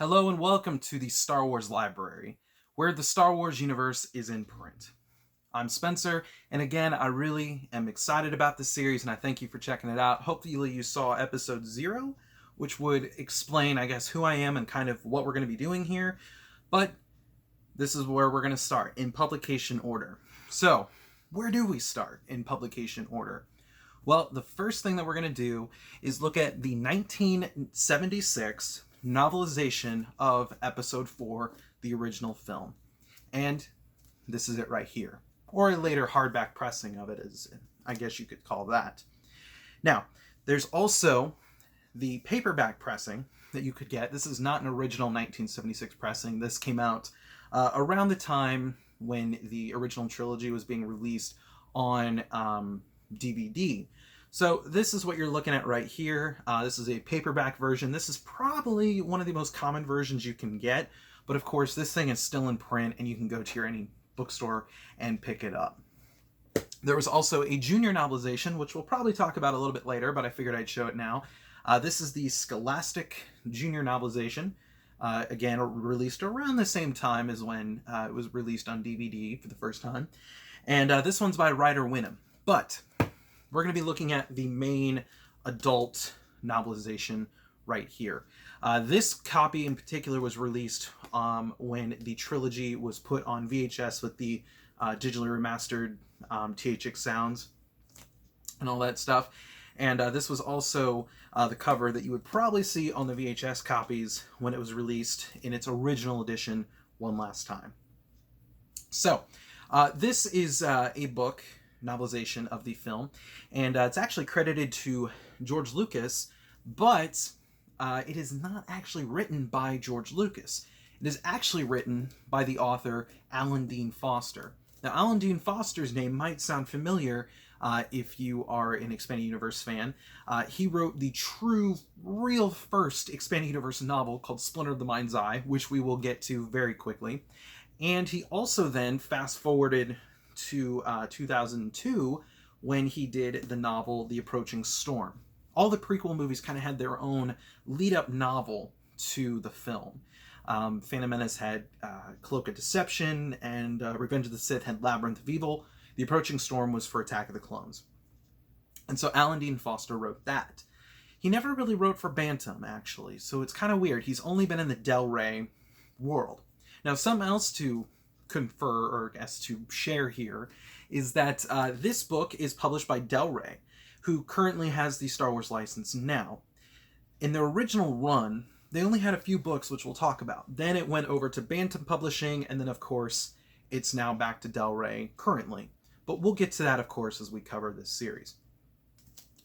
Hello and welcome to the Star Wars Library, where the Star Wars universe is in print. I'm Spencer, and again, I really am excited about this series, and I thank you for checking it out. Hopefully you saw episode 0, which would explain, I guess, who I am and kind of what we're going to be doing here. But this is where we're going to start, in publication order. So, where do we start in publication order? Well, the first thing that we're going to do is look at the 1976 novelization of Episode 4, the original film. And this is it right here. Or a later hardback pressing of it, as I guess you could call that. Now, there's also the paperback pressing that you could get. This is not an original 1976 pressing. This came out around the time when the original trilogy was being released on DVD. So this is what you're looking at right here. This is a paperback version. This is probably one of the most common versions you can get, but of course this thing is still in print and you can go to any bookstore and pick it up. There was also a junior novelization, which we'll probably talk about a little bit later, but I figured I'd show it now. This is the Scholastic junior novelization. Again, released around the same time as when it was released on DVD for the first time. And this one's by Ryder Wynnum. But we're going to be looking at the main adult novelization right here. This copy in particular was released when the trilogy was put on VHS with the digitally remastered THX sounds and all that stuff. And this was also the cover that you would probably see on the VHS copies when it was released in its original edition one last time. So, this is a book novelization of the film, and it's actually credited to George Lucas, but it is not actually written by George Lucas. It is actually written by the author Alan Dean Foster. Now, Alan Dean Foster's name might sound familiar if you are an Expanded Universe fan. He wrote the true, real first Expanded Universe novel called Splinter of the Mind's Eye, which we will get to very quickly. And he also then fast-forwarded to 2002 when he did the novel The Approaching Storm. All the prequel movies kind of had their own lead-up novel to the film. Phantom Menace had Cloak of Deception, and Revenge of the Sith had Labyrinth of Evil. The Approaching Storm was for Attack of the Clones. And so Alan Dean Foster wrote that. He never really wrote for Bantam, actually, so it's kind of weird. He's only been in the Del Rey world. Now, something else to confer, or I guess to share here, is that this book is published by Del Rey, who currently has the Star Wars license now. In their original run, they only had a few books, which we'll talk about. Then it went over to Bantam Publishing, and then, of course, it's now back to Del Rey currently. But we'll get to that, of course, as we cover this series.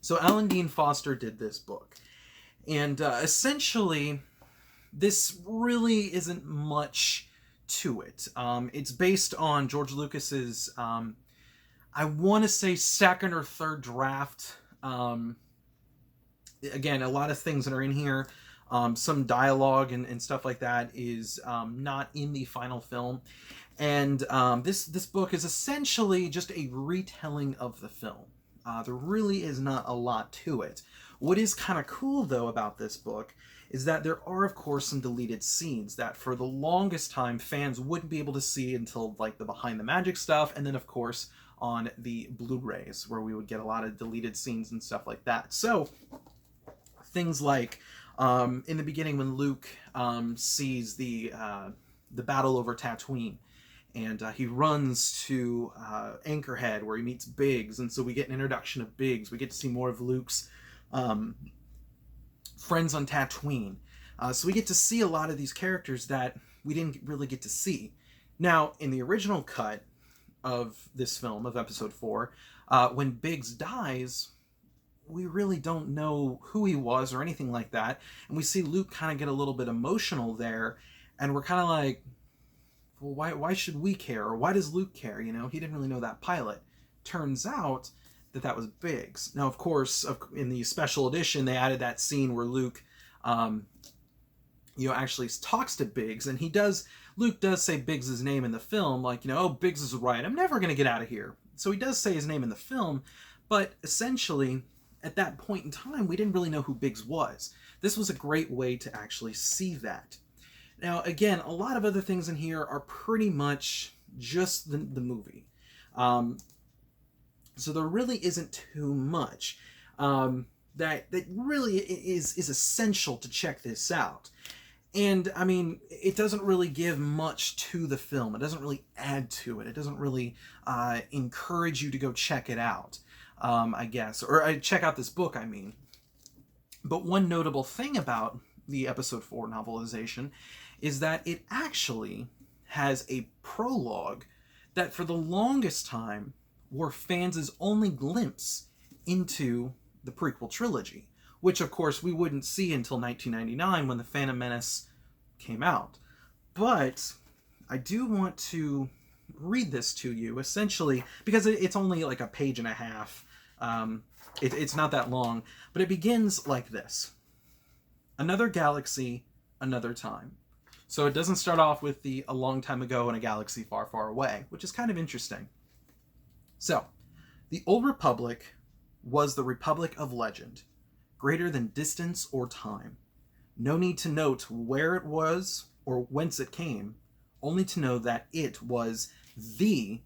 So Alan Dean Foster did this book. And essentially, this really isn't much to it. It's based on George Lucas's, I want to say, second or third draft. Again, a lot of things that are in here, some dialogue and stuff like that is not in the final film. And this book is essentially just a retelling of the film. There really is not a lot to it. What is kind of cool, though, about this book is that there are, of course, some deleted scenes that for the longest time fans wouldn't be able to see until like the Behind the Magic stuff, and then of course on the Blu-rays where we would get a lot of deleted scenes and stuff like that. So things like in the beginning when Luke sees the battle over Tatooine, and he runs to Anchorhead where he meets Biggs, and so we get an introduction of Biggs. We get to see more of Luke's friends on Tatooine. So we get to see a lot of these characters that we didn't really get to see. Now, in the original cut of this film, of Episode 4, when Biggs dies, we really don't know who he was or anything like that. And we see Luke kind of get a little bit emotional there, and we're kind of like, well, why should we care? Or why does Luke care? You know, he didn't really know that pilot. Turns out that was Biggs. Now, of course, in the special edition, they added that scene where Luke, actually talks to Biggs, and Luke does say Biggs' name in the film, like, oh, Biggs is right, I'm never going to get out of here. So he does say his name in the film, but essentially, at that point in time, we didn't really know who Biggs was. This was a great way to actually see that. Now, again, a lot of other things in here are pretty much just the movie. Um, so there really isn't too much that really is essential to check this out. And, I mean, it doesn't really give much to the film. It doesn't really add to it. It doesn't really encourage you to go check it out, I guess. Or check out this book, I mean. But one notable thing about the Episode 4 novelization is that it actually has a prologue that for the longest time were fans' only glimpse into the prequel trilogy, which of course we wouldn't see until 1999 when The Phantom Menace came out. But I do want to read this to you, essentially, because it's only like a page and a half. It's not that long, but it begins like this. Another galaxy, another time. So it doesn't start off with a long time ago in a galaxy far, far away, which is kind of interesting. So, the Old Republic was the Republic of Legend, greater than distance or time. No need to note where it was or whence it came, only to know that it was the,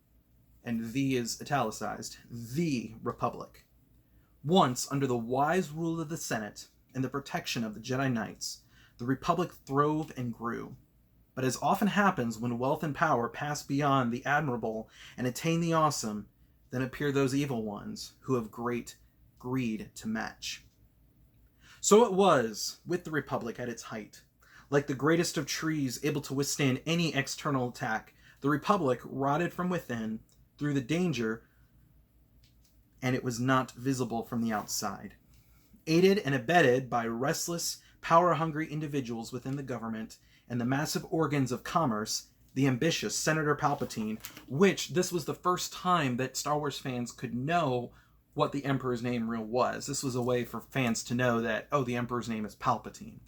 and the is italicized, the Republic. Once, under the wise rule of the Senate and the protection of the Jedi Knights, the Republic throve and grew. But as often happens when wealth and power pass beyond the admirable and attain the awesome, then appear those evil ones who have great greed to match. So it was with the Republic at its height. Like the greatest of trees able to withstand any external attack, the Republic rotted from within through the danger, and it was not visible from the outside. Aided and abetted by restless, power-hungry individuals within the government and the massive organs of commerce, the ambitious Senator Palpatine, which this was the first time that Star Wars fans could know what the Emperor's name real was. This was a way for fans to know that, oh, the Emperor's name is Palpatine.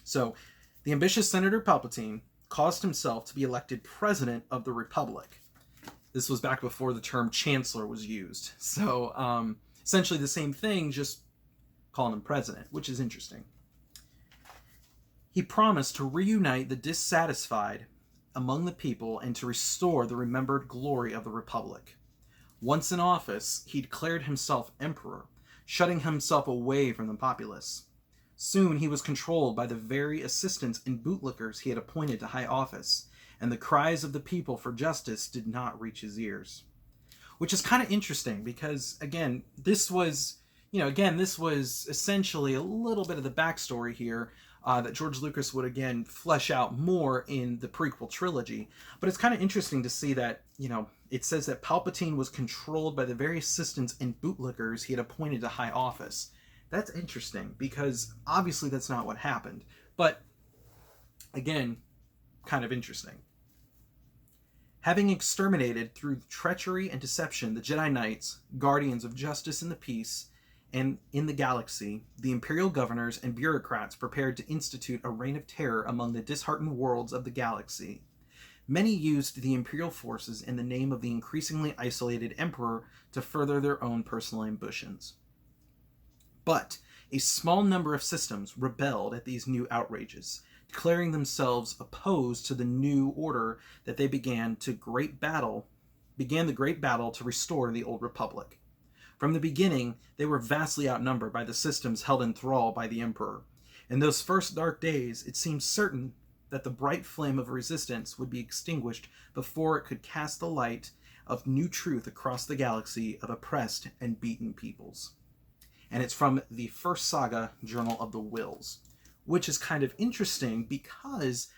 So, the ambitious Senator Palpatine caused himself to be elected President of the Republic. This was back before the term Chancellor was used. So, essentially the same thing, just calling him President, which is interesting. He promised to reunite the dissatisfied among the people and to restore the remembered glory of the Republic. Once in office, he declared himself emperor, shutting himself away from the populace. Soon he was controlled by the very assistants and bootlickers he had appointed to high office, and the cries of the people for justice did not reach his ears. Which is kind of interesting because, again, this was essentially a little bit of the backstory here that George Lucas would, again, flesh out more in the prequel trilogy. But it's kind of interesting to see that, it says that Palpatine was controlled by the very assistants and bootlickers he had appointed to high office. That's interesting because obviously that's not what happened. But, again, kind of interesting. Having exterminated through treachery and deception the Jedi Knights, guardians of justice and the peace, and in the galaxy, the Imperial governors and bureaucrats prepared to institute a reign of terror among the disheartened worlds of the galaxy. Many used the Imperial forces in the name of the increasingly isolated Emperor to further their own personal ambitions. But a small number of systems rebelled at these new outrages, declaring themselves opposed to the new order that they began the great battle to restore the Old Republic. From the beginning, they were vastly outnumbered by the systems held in thrall by the Emperor. In those first dark days, it seemed certain that the bright flame of resistance would be extinguished before it could cast the light of new truth across the galaxy of oppressed and beaten peoples. And it's from the First Saga Journal of the Whills, which is kind of interesting because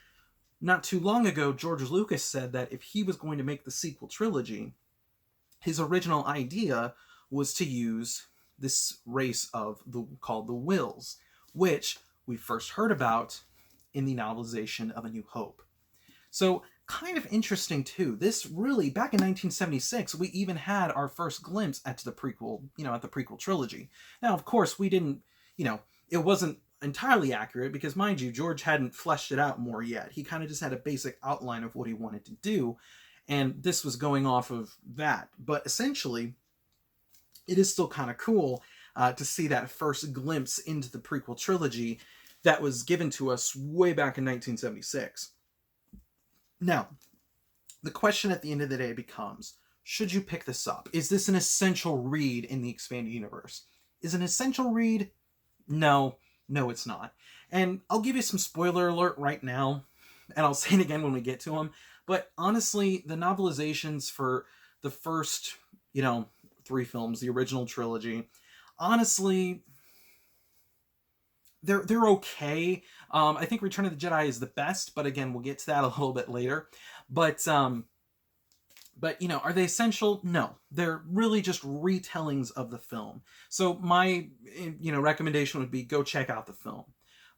not too long ago, George Lucas said that if he was going to make the sequel trilogy, his original idea was to use this race called the Whills, which we first heard about in the novelization of A New Hope. So, kind of interesting too. This really, back in 1976, we even had our first glimpse at the prequel, at the prequel trilogy. Now, of course, we didn't, it wasn't entirely accurate because, mind you, George hadn't fleshed it out more yet. He kind of just had a basic outline of what he wanted to do, and this was going off of that. But essentially, it is still kind of cool to see that first glimpse into the prequel trilogy that was given to us way back in 1976. Now, the question at the end of the day becomes, should you pick this up? Is this an essential read in the expanded universe? Is an essential read? No, it's not. And I'll give you some spoiler alert right now, and I'll say it again when we get to them. But honestly, the novelizations for the first, 3 films, the original trilogy, honestly, they're okay. I think Return of the Jedi is the best, but again, we'll get to that a little bit later. But are they essential? No, they're really just retellings of the film. So my recommendation would be go check out the film.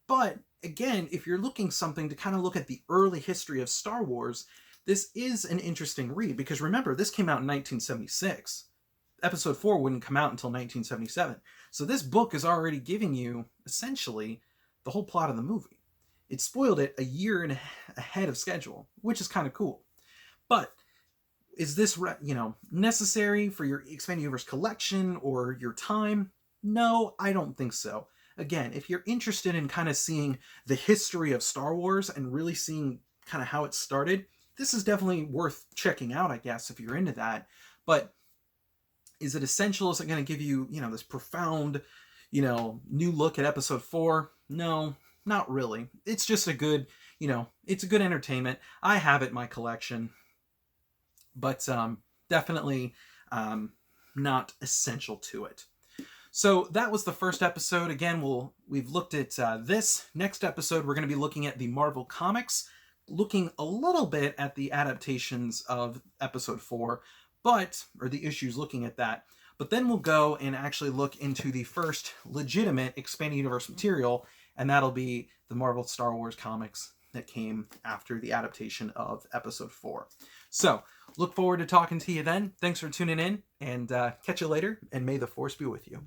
But again, if you're looking something to kind of look at the early history of Star Wars, this is an interesting read, because remember, this came out in 1976. Episode 4 wouldn't come out until 1977. So this book is already giving you, essentially, the whole plot of the movie. It spoiled it a year and ahead of schedule, which is kind of cool. But is this, necessary for your Expanded Universe collection or your time? No, I don't think so. Again, if you're interested in kind of seeing the history of Star Wars and really seeing kind of how it started, this is definitely worth checking out, I guess, if you're into that. But is it essential? Is it going to give you, this profound, new look at episode 4? No, not really. It's just a good, it's a good entertainment. I have it in my collection, but definitely not essential to it. So that was the first episode. Again, we've looked at this. Next episode, we're going to be looking at the Marvel Comics, looking a little bit at the adaptations of episode 4, or the issues looking at that. But then we'll go and actually look into the first legitimate Expanded Universe material, and that'll be the Marvel Star Wars comics that came after the adaptation of episode 4. So, look forward to talking to you then. Thanks for tuning in, and catch you later, and may the Force be with you.